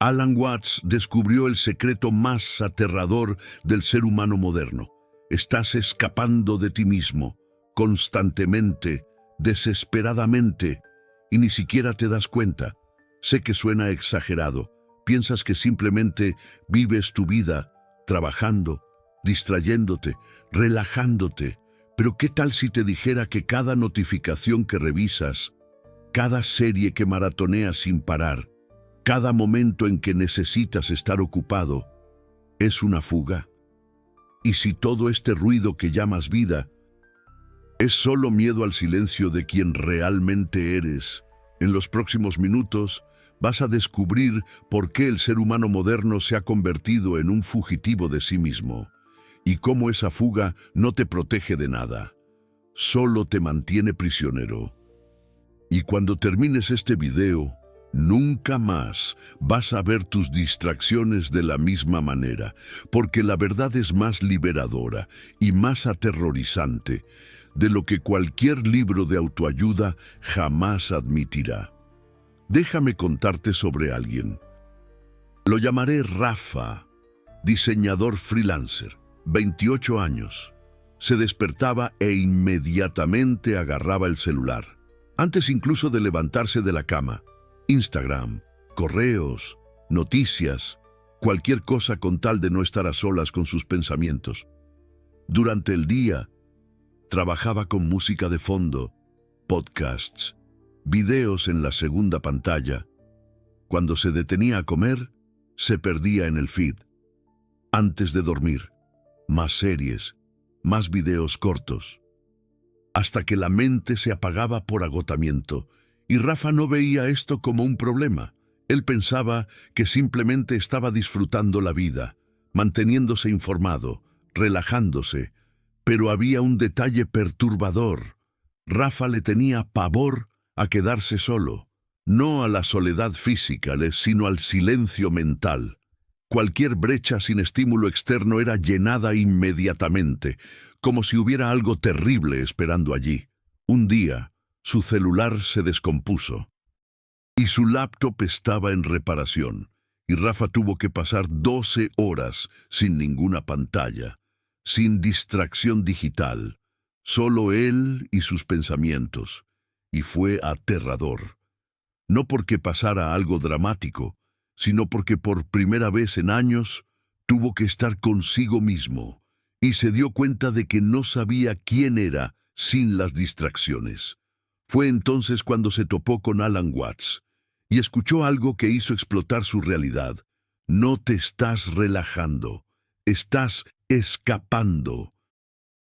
Alan Watts descubrió el secreto más aterrador del ser humano moderno. Estás escapando de ti mismo, constantemente, desesperadamente, y ni siquiera te das cuenta. Sé que suena exagerado. Piensas que simplemente vives tu vida, trabajando, distrayéndote, relajándote. Pero ¿qué tal si te dijera que cada notificación que revisas, cada serie que maratoneas sin parar, cada momento en que necesitas estar ocupado, es una fuga? Y si todo este ruido que llamas vida es solo miedo al silencio de quien realmente eres, en los próximos minutos vas a descubrir por qué el ser humano moderno se ha convertido en un fugitivo de sí mismo y cómo esa fuga no te protege de nada, solo te mantiene prisionero. Y cuando termines este video, nunca más vas a ver tus distracciones de la misma manera, porque la verdad es más liberadora y más aterrorizante de lo que cualquier libro de autoayuda jamás admitirá. Déjame contarte sobre alguien. Lo llamaré Rafa, diseñador freelancer, 28 años. Se despertaba e inmediatamente agarraba el celular, antes incluso de levantarse de la cama. Instagram, correos, noticias, cualquier cosa con tal de no estar a solas con sus pensamientos. Durante el día, trabajaba con música de fondo, podcasts, videos en la segunda pantalla. Cuando se detenía a comer, se perdía en el feed. Antes de dormir, más series, más videos cortos, hasta que la mente se apagaba por agotamiento. Y Rafa no veía esto como un problema. Él pensaba que simplemente estaba disfrutando la vida, manteniéndose informado, relajándose. Pero había un detalle perturbador. Rafa le tenía pavor a quedarse solo, no a la soledad física, sino al silencio mental. Cualquier brecha sin estímulo externo era llenada inmediatamente, como si hubiera algo terrible esperando allí. Un día, su celular se descompuso y su laptop estaba en reparación, y Rafa tuvo que pasar 12 horas sin ninguna pantalla, sin distracción digital, solo él y sus pensamientos, y fue aterrador. No porque pasara algo dramático, sino porque por primera vez en años tuvo que estar consigo mismo, y se dio cuenta de que no sabía quién era sin las distracciones. Fue entonces cuando se topó con Alan Watts y escuchó algo que hizo explotar su realidad. No te estás relajando, estás escapando.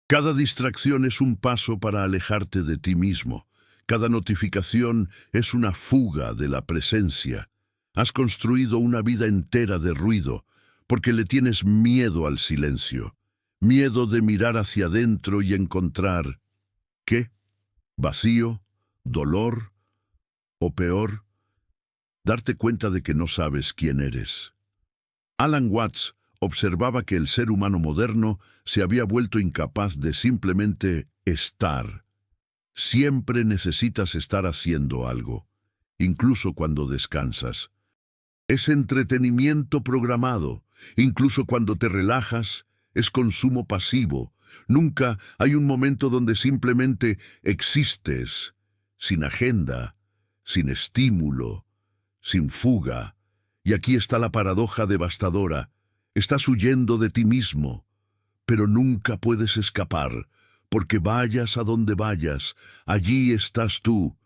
Cada distracción es un paso para alejarte de ti mismo. Cada notificación es una fuga de la presencia. Has construido una vida entera de ruido porque le tienes miedo al silencio, miedo de mirar hacia adentro y encontrar, ¿qué? Vacío, dolor, o peor, darte cuenta de que no sabes quién eres. Alan Watts observaba que el ser humano moderno se había vuelto incapaz de simplemente estar. Siempre necesitas estar haciendo algo, incluso cuando descansas. Es entretenimiento programado, incluso cuando te relajas, es consumo pasivo. Nunca hay un momento donde simplemente existes, sin agenda, sin estímulo, sin fuga. Y aquí está la paradoja devastadora. Estás huyendo de ti mismo, pero nunca puedes escapar, porque vayas a donde vayas, allí estás tú.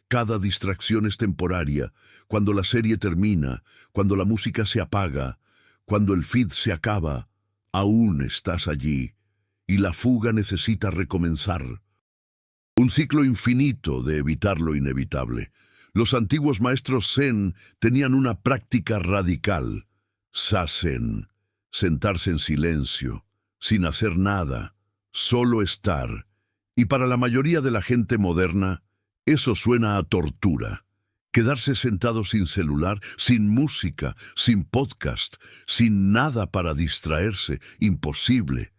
Cada distracción es temporaria. Cuando la serie termina, cuando la música se apaga, cuando el feed se acaba, aún estás allí, y la fuga necesita recomenzar. Un ciclo infinito de evitar lo inevitable. Los antiguos maestros Zen tenían una práctica radical. Zazen, sentarse en silencio, sin hacer nada, solo estar. Y para la mayoría de la gente moderna, eso suena a tortura. Quedarse sentado sin celular, sin música, sin podcast, sin nada para distraerse, imposible.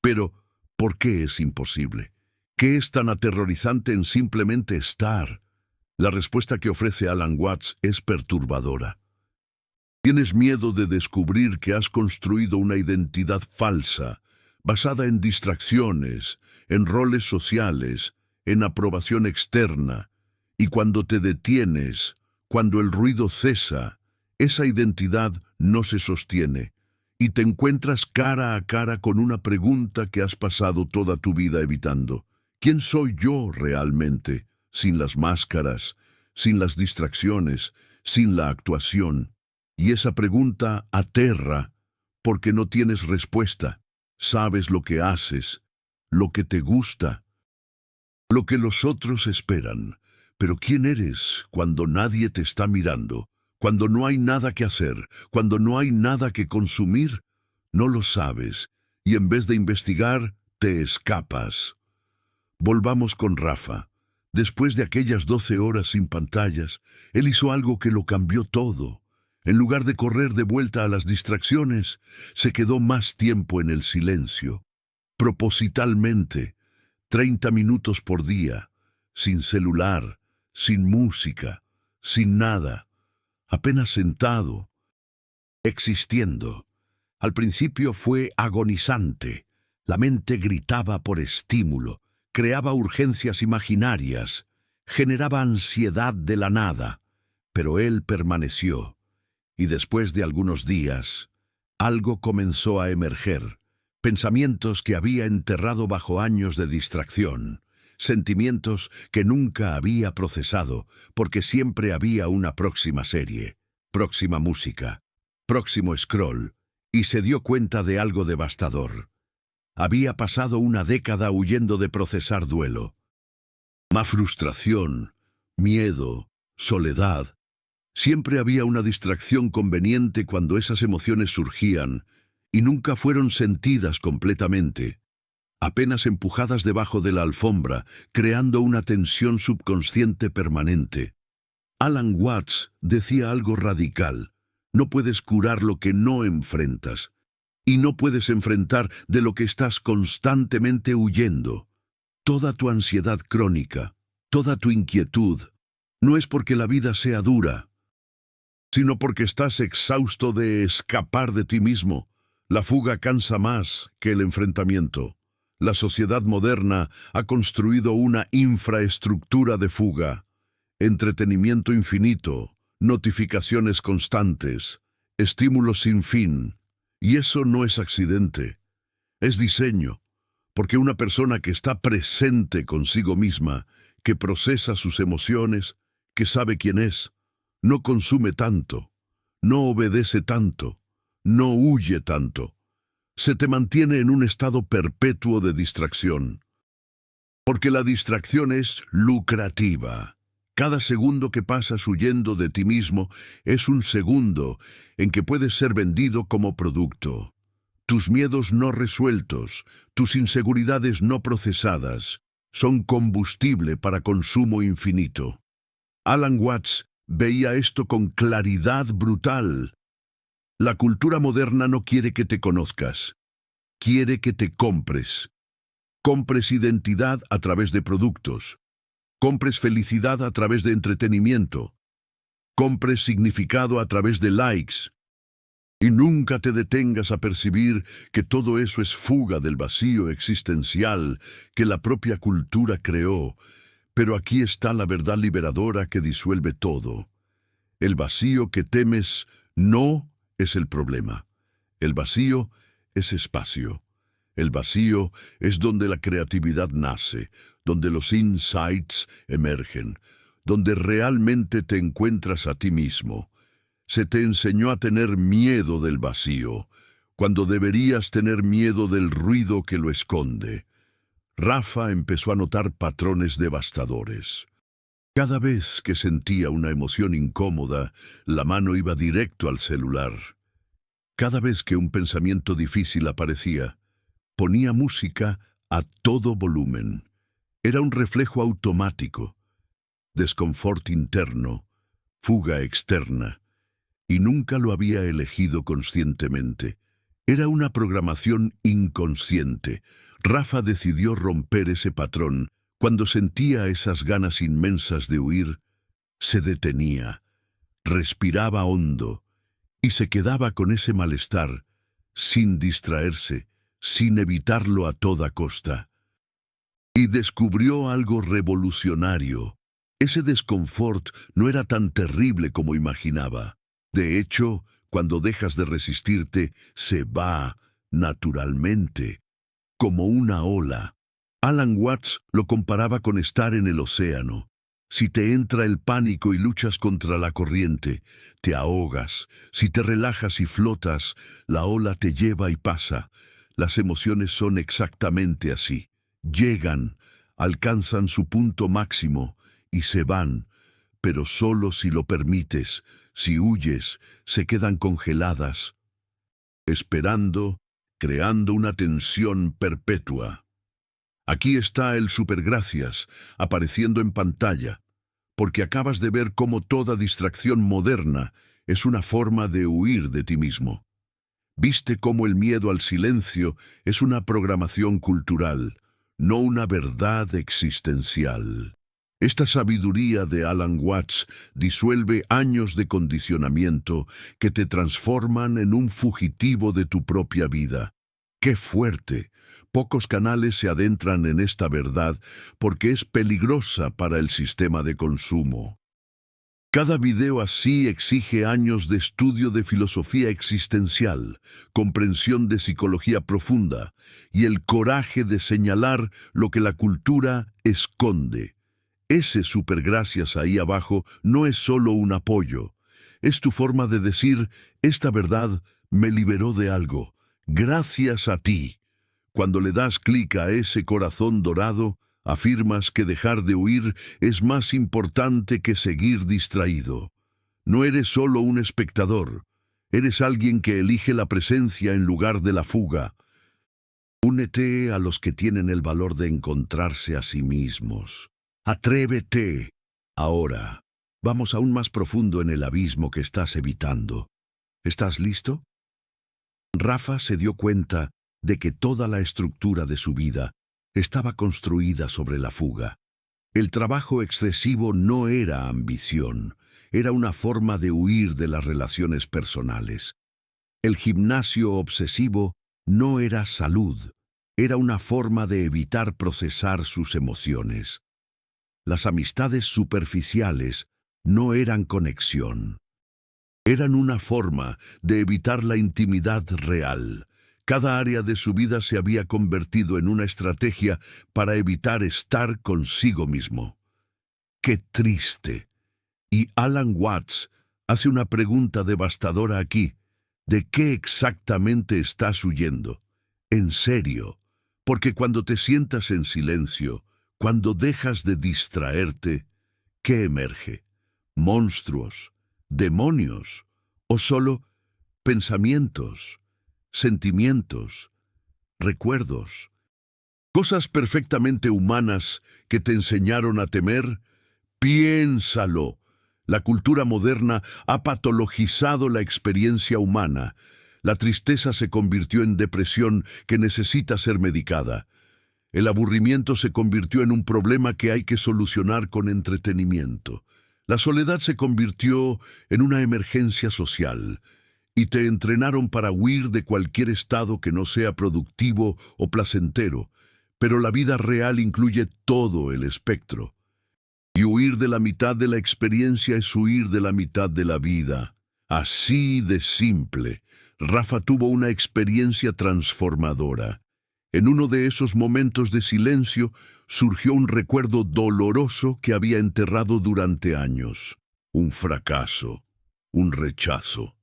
Pero, ¿por qué es imposible? ¿Qué es tan aterrorizante en simplemente estar? La respuesta que ofrece Alan Watts es perturbadora. Tienes miedo de descubrir que has construido una identidad falsa, basada en distracciones, en roles sociales, en aprobación externa, y cuando te detienes, cuando el ruido cesa, esa identidad no se sostiene, y te encuentras cara a cara con una pregunta que has pasado toda tu vida evitando. ¿Quién soy yo realmente, sin las máscaras, sin las distracciones, sin la actuación? Y esa pregunta aterra porque no tienes respuesta. Sabes lo que haces, lo que te gusta, lo que los otros esperan. Pero ¿quién eres cuando nadie te está mirando? Cuando no hay nada que hacer, cuando no hay nada que consumir, no lo sabes, y en vez de investigar, te escapas. Volvamos con Rafa. Después de aquellas 12 horas sin pantallas, él hizo algo que lo cambió todo. En lugar de correr de vuelta a las distracciones, se quedó más tiempo en el silencio. Propositalmente, 30 minutos por día, sin celular, sin música, sin nada, apenas sentado, existiendo. Al principio fue agonizante. La mente gritaba por estímulo, creaba urgencias imaginarias, generaba ansiedad de la nada, pero él permaneció. Y después de algunos días, algo comenzó a emerger, pensamientos que había enterrado bajo años de distracción, sentimientos que nunca había procesado, porque siempre había una próxima serie, próxima música, próximo scroll, y se dio cuenta de algo devastador. Había pasado una década huyendo de procesar duelo. Más frustración, miedo, soledad. Siempre había una distracción conveniente cuando esas emociones surgían y nunca fueron sentidas completamente, apenas empujadas debajo de la alfombra, creando una tensión subconsciente permanente. Alan Watts decía algo radical: no puedes curar lo que no enfrentas, y no puedes enfrentar de lo que estás constantemente huyendo. Toda tu ansiedad crónica, toda tu inquietud, no es porque la vida sea dura, sino porque estás exhausto de escapar de ti mismo. La fuga cansa más que el enfrentamiento. La sociedad moderna ha construido una infraestructura de fuga, entretenimiento infinito, notificaciones constantes, estímulos sin fin. Y eso no es accidente, es diseño, porque una persona que está presente consigo misma, que procesa sus emociones, que sabe quién es, no consume tanto, no obedece tanto, no huye tanto. Se te mantiene en un estado perpetuo de distracción. Porque la distracción es lucrativa. Cada segundo que pasas huyendo de ti mismo es un segundo en que puedes ser vendido como producto. Tus miedos no resueltos, tus inseguridades no procesadas, son combustible para consumo infinito. Alan Watts veía esto con claridad brutal. La cultura moderna no quiere que te conozcas, quiere que te compres. Compres identidad a través de productos, compres felicidad a través de entretenimiento, compres significado a través de likes. Y nunca te detengas a percibir que todo eso es fuga del vacío existencial que la propia cultura creó. Pero aquí está la verdad liberadora que disuelve todo. El vacío que temes no es el problema. El vacío es espacio. El vacío es donde la creatividad nace, donde los insights emergen, donde realmente te encuentras a ti mismo. Se te enseñó a tener miedo del vacío, cuando deberías tener miedo del ruido que lo esconde. Rafa empezó a notar patrones devastadores. Cada vez que sentía una emoción incómoda, la mano iba directo al celular. Cada vez que un pensamiento difícil aparecía, ponía música a todo volumen. Era un reflejo automático. Desconfort interno, fuga externa. Y nunca lo había elegido conscientemente. Era una programación inconsciente. Rafa decidió romper ese patrón. Cuando sentía esas ganas inmensas de huir, se detenía, respiraba hondo y se quedaba con ese malestar, sin distraerse, sin evitarlo a toda costa. Y descubrió algo revolucionario. Ese desconfort no era tan terrible como imaginaba. De hecho, cuando dejas de resistirte, se va naturalmente, como una ola. Alan Watts lo comparaba con estar en el océano. Si te entra el pánico y luchas contra la corriente, te ahogas. Si te relajas y flotas, la ola te lleva y pasa. Las emociones son exactamente así. Llegan, alcanzan su punto máximo y se van, pero solo si lo permites. Si huyes, se quedan congeladas, esperando, creando una tensión perpetua. Aquí está el supergracias, apareciendo en pantalla, porque acabas de ver cómo toda distracción moderna es una forma de huir de ti mismo. Viste cómo el miedo al silencio es una programación cultural, no una verdad existencial. Esta sabiduría de Alan Watts disuelve años de condicionamiento que te transforman en un fugitivo de tu propia vida. ¡Qué fuerte! Pocos canales se adentran en esta verdad porque es peligrosa para el sistema de consumo. Cada video así exige años de estudio de filosofía existencial, comprensión de psicología profunda y el coraje de señalar lo que la cultura esconde. Ese supergracias ahí abajo no es solo un apoyo, es tu forma de decir, esta verdad me liberó de algo, gracias a ti. Cuando le das clic a ese corazón dorado, afirmas que dejar de huir es más importante que seguir distraído. No eres solo un espectador, eres alguien que elige la presencia en lugar de la fuga. Únete a los que tienen el valor de encontrarse a sí mismos. Atrévete. Ahora, vamos aún más profundo en el abismo que estás evitando. ¿Estás listo? Rafa se dio cuenta de que toda la estructura de su vida estaba construida sobre la fuga. El trabajo excesivo no era ambición, era una forma de huir de las relaciones personales. El gimnasio obsesivo no era salud, era una forma de evitar procesar sus emociones. Las amistades superficiales no eran conexión. Eran una forma de evitar la intimidad real. Cada área de su vida se había convertido en una estrategia para evitar estar consigo mismo. ¡Qué triste! Y Alan Watts hace una pregunta devastadora aquí. ¿De qué exactamente estás huyendo? En serio, porque cuando te sientas en silencio, cuando dejas de distraerte, ¿qué emerge? ¿Monstruos? ¿Demonios? ¿O solo pensamientos? Sentimientos, recuerdos, cosas perfectamente humanas que te enseñaron a temer? Piénsalo. La cultura moderna ha patologizado la experiencia humana. La tristeza se convirtió en depresión que necesita ser medicada. El aburrimiento se convirtió en un problema que hay que solucionar con entretenimiento. La soledad se convirtió en una emergencia social. Y te entrenaron para huir de cualquier estado que no sea productivo o placentero, pero la vida real incluye todo el espectro. Y huir de la mitad de la experiencia es huir de la mitad de la vida. Así de simple. Rafa tuvo una experiencia transformadora. En uno de esos momentos de silencio surgió un recuerdo doloroso que había enterrado durante años. Un fracaso, un rechazo.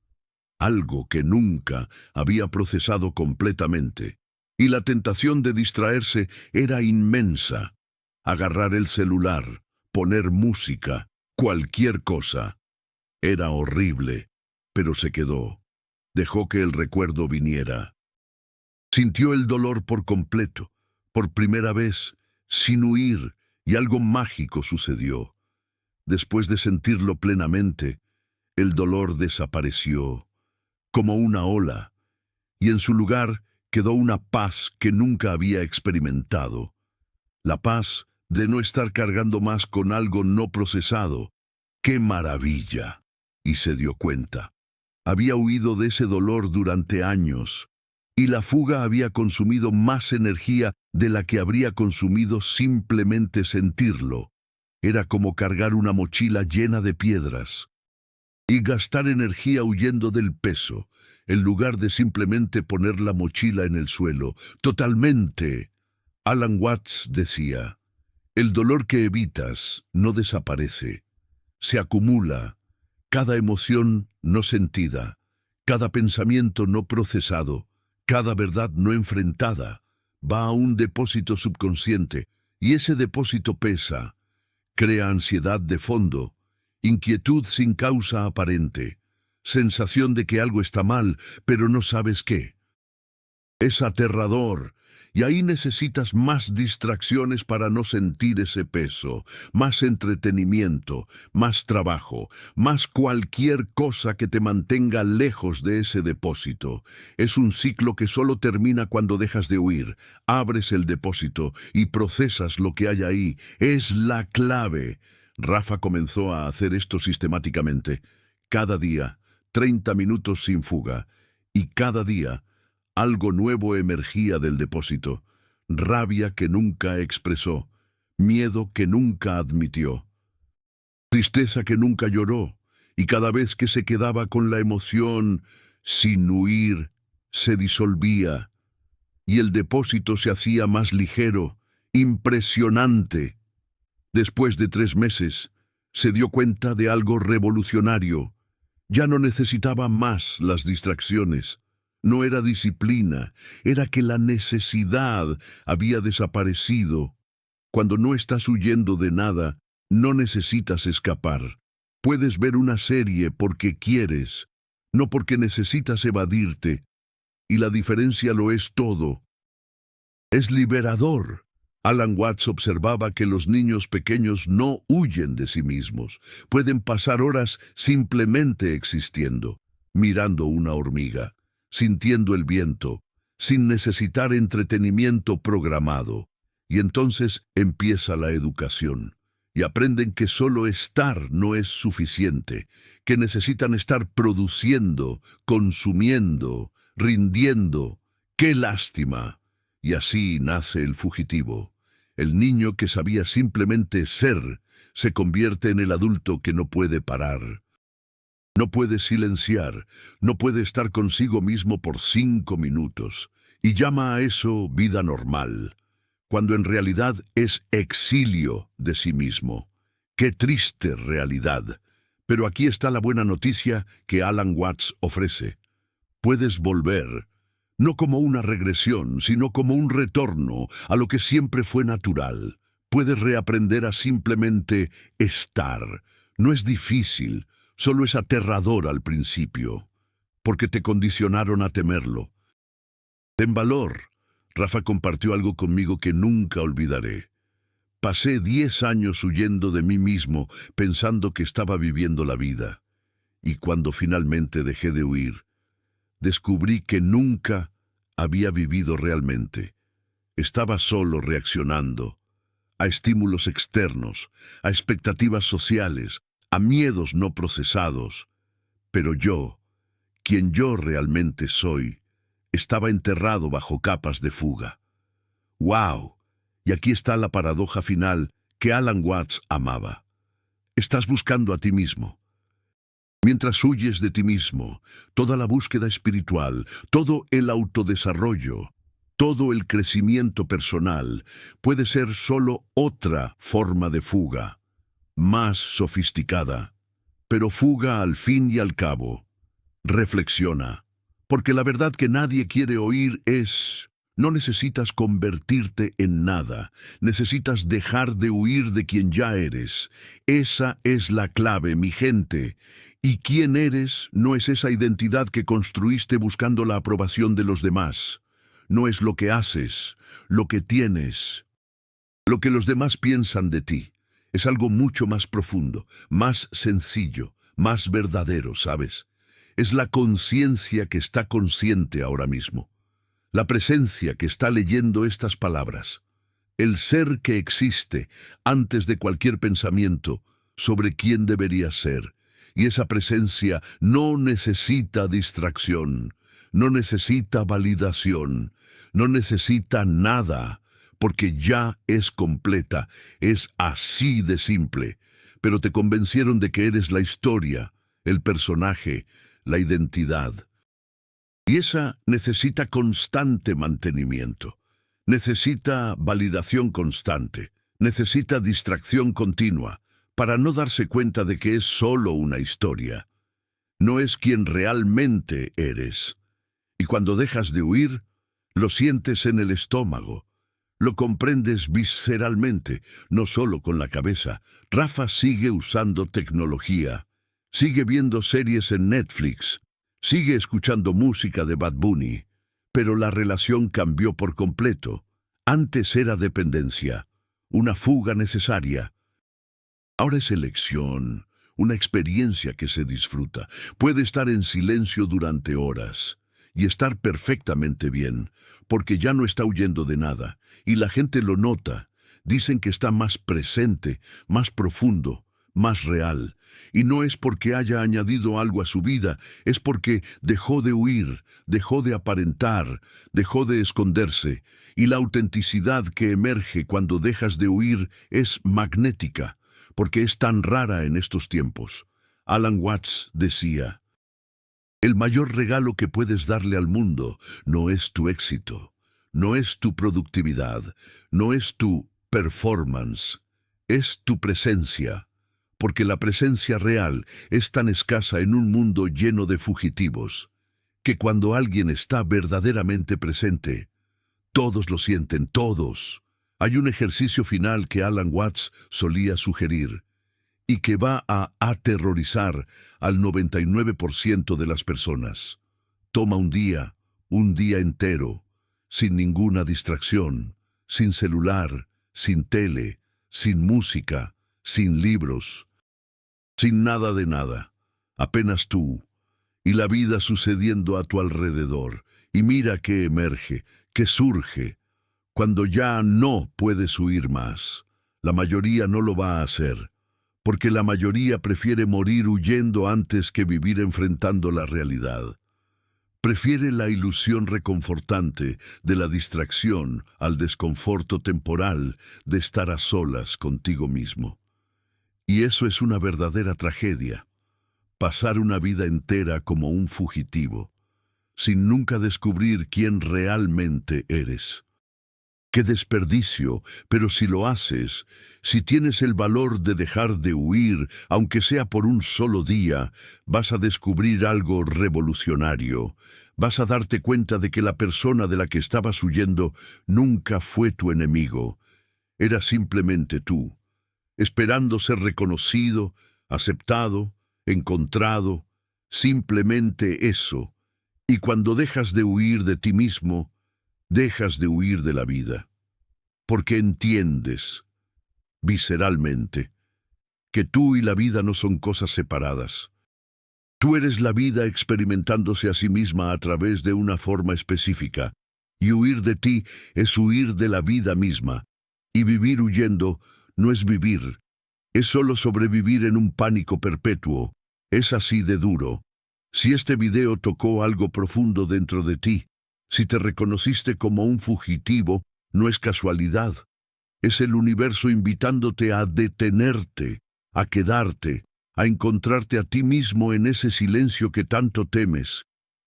Algo que nunca había procesado completamente, y la tentación de distraerse era inmensa. Agarrar el celular, poner música, cualquier cosa. Era horrible, pero se quedó. Dejó que el recuerdo viniera. Sintió el dolor por completo, por primera vez, sin huir, y algo mágico sucedió. Después de sentirlo plenamente, el dolor desapareció como una ola, y en su lugar quedó una paz que nunca había experimentado. La paz de no estar cargando más con algo no procesado. ¡Qué maravilla! Y se dio cuenta. Había huido de ese dolor durante años, y la fuga había consumido más energía de la que habría consumido simplemente sentirlo. Era como cargar una mochila llena de piedras y gastar energía huyendo del peso, en lugar de simplemente poner la mochila en el suelo. Totalmente. Alan Watts decía, el dolor que evitas no desaparece, se acumula. Cada emoción no sentida, cada pensamiento no procesado, cada verdad no enfrentada, va a un depósito subconsciente, y ese depósito pesa, crea ansiedad de fondo, inquietud sin causa aparente, sensación de que algo está mal, pero no sabes qué. Es aterrador, y ahí necesitas más distracciones para no sentir ese peso, más entretenimiento, más trabajo, más cualquier cosa que te mantenga lejos de ese depósito. Es un ciclo que solo termina cuando dejas de huir, abres el depósito y procesas lo que hay ahí. Es la clave. Rafa comenzó a hacer esto sistemáticamente. Cada día, 30 minutos sin fuga, y cada día, algo nuevo emergía del depósito, rabia que nunca expresó, miedo que nunca admitió, tristeza que nunca lloró, y cada vez que se quedaba con la emoción, sin huir, se disolvía, y el depósito se hacía más ligero, impresionante. Después de 3 meses, se dio cuenta de algo revolucionario. Ya no necesitaba más las distracciones. No era disciplina, era que la necesidad había desaparecido. Cuando no estás huyendo de nada, no necesitas escapar. Puedes ver una serie porque quieres, no porque necesitas evadirte. Y la diferencia lo es todo. Es liberador. Alan Watts observaba que los niños pequeños no huyen de sí mismos. Pueden pasar horas simplemente existiendo, mirando una hormiga, sintiendo el viento, sin necesitar entretenimiento programado. Y entonces empieza la educación. Y aprenden que solo estar no es suficiente, que necesitan estar produciendo, consumiendo, rindiendo. ¡Qué lástima! Y así nace el fugitivo. El niño que sabía simplemente ser se convierte en el adulto que no puede parar. No puede silenciar, no puede estar consigo mismo por 5 minutos, y llama a eso vida normal, cuando en realidad es exilio de sí mismo. ¡Qué triste realidad! Pero aquí está la buena noticia que Alan Watts ofrece. Puedes volver, no como una regresión, sino como un retorno a lo que siempre fue natural. Puedes reaprender a simplemente estar. No es difícil, solo es aterrador al principio, porque te condicionaron a temerlo. Ten valor. Rafa compartió algo conmigo que nunca olvidaré. Pasé 10 años huyendo de mí mismo, pensando que estaba viviendo la vida. Y cuando finalmente dejé de huir, descubrí que nunca había vivido realmente. Estaba solo reaccionando a estímulos externos, a expectativas sociales, a miedos no procesados. Pero yo, quien yo realmente soy, estaba enterrado bajo capas de fuga. ¡Wow! Y aquí está la paradoja final que Alan Watts amaba. Estás buscando a ti mismo. Mientras huyes de ti mismo, toda la búsqueda espiritual, todo el autodesarrollo, todo el crecimiento personal puede ser solo otra forma de fuga, más sofisticada, pero fuga al fin y al cabo. Reflexiona, porque la verdad que nadie quiere oír es: no necesitas convertirte en nada, necesitas dejar de huir de quien ya eres. Esa es la clave, mi gente. Y quién eres no es esa identidad que construiste buscando la aprobación de los demás. No es lo que haces, lo que tienes, lo que los demás piensan de ti. Es algo mucho más profundo, más sencillo, más verdadero, ¿sabes? Es la conciencia que está consciente ahora mismo. La presencia que está leyendo estas palabras. El ser que existe antes de cualquier pensamiento sobre quién debería ser. Y esa presencia no necesita distracción, no necesita validación, no necesita nada, porque ya es completa, es así de simple. Pero te convencieron de que eres la historia, el personaje, la identidad. Y esa necesita constante mantenimiento, necesita validación constante, necesita distracción continua, para no darse cuenta de que es solo una historia. No es quien realmente eres. Y cuando dejas de huir, lo sientes en el estómago. Lo comprendes visceralmente, no solo con la cabeza. Rafa sigue usando tecnología, sigue viendo series en Netflix, sigue escuchando música de Bad Bunny, pero la relación cambió por completo. Antes era dependencia, una fuga necesaria. Ahora es elección, una experiencia que se disfruta. Puede estar en silencio durante horas y estar perfectamente bien, porque ya no está huyendo de nada, y la gente lo nota. Dicen que está más presente, más profundo, más real. Y no es porque haya añadido algo a su vida, es porque dejó de huir, dejó de aparentar, dejó de esconderse. Y la autenticidad que emerge cuando dejas de huir es magnética, porque es tan rara en estos tiempos. Alan Watts decía: el mayor regalo que puedes darle al mundo no es tu éxito, no es tu productividad, no es tu performance, es tu presencia. Porque la presencia real es tan escasa en un mundo lleno de fugitivos, que cuando alguien está verdaderamente presente, todos lo sienten, todos. Hay un ejercicio final que Alan Watts solía sugerir, y que va a aterrorizar al 99% de las personas. Toma un día entero, sin ninguna distracción, sin celular, sin tele, sin música, sin libros, sin nada de nada, apenas tú, y la vida sucediendo a tu alrededor, y mira qué emerge, qué surge, cuando ya no puedes huir más. La mayoría no lo va a hacer, porque la mayoría prefiere morir huyendo antes que vivir enfrentando la realidad. Prefiere la ilusión reconfortante de la distracción al desconforto temporal de estar a solas contigo mismo. Y eso es una verdadera tragedia, pasar una vida entera como un fugitivo, sin nunca descubrir quién realmente eres. ¡Qué desperdicio! Pero si lo haces, si tienes el valor de dejar de huir, aunque sea por un solo día, vas a descubrir algo revolucionario. Vas a darte cuenta de que la persona de la que estabas huyendo nunca fue tu enemigo. Era simplemente tú, esperando ser reconocido, aceptado, encontrado, simplemente eso. Y cuando dejas de huir de ti mismo, dejas de huir de la vida, porque entiendes, visceralmente, que tú y la vida no son cosas separadas. Tú eres la vida experimentándose a sí misma a través de una forma específica, y huir de ti es huir de la vida misma, y vivir huyendo no es vivir, es solo sobrevivir en un pánico perpetuo. Es así de duro. Si este video tocó algo profundo dentro de ti, si te reconociste como un fugitivo, no es casualidad. Es el universo invitándote a detenerte, a quedarte, a encontrarte a ti mismo en ese silencio que tanto temes.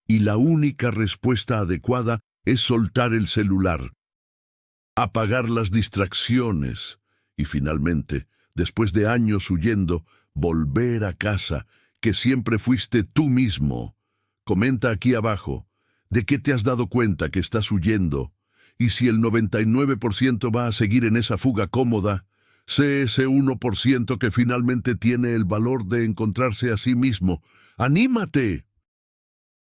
Y la única respuesta adecuada es soltar el celular, apagar las distracciones y finalmente, después de años huyendo, volver a casa, que siempre fuiste tú mismo. Comenta aquí abajo, ¿de qué te has dado cuenta que estás huyendo? Y si el 99% va a seguir en esa fuga cómoda, sé ese 1% que finalmente tiene el valor de encontrarse a sí mismo. ¡Anímate!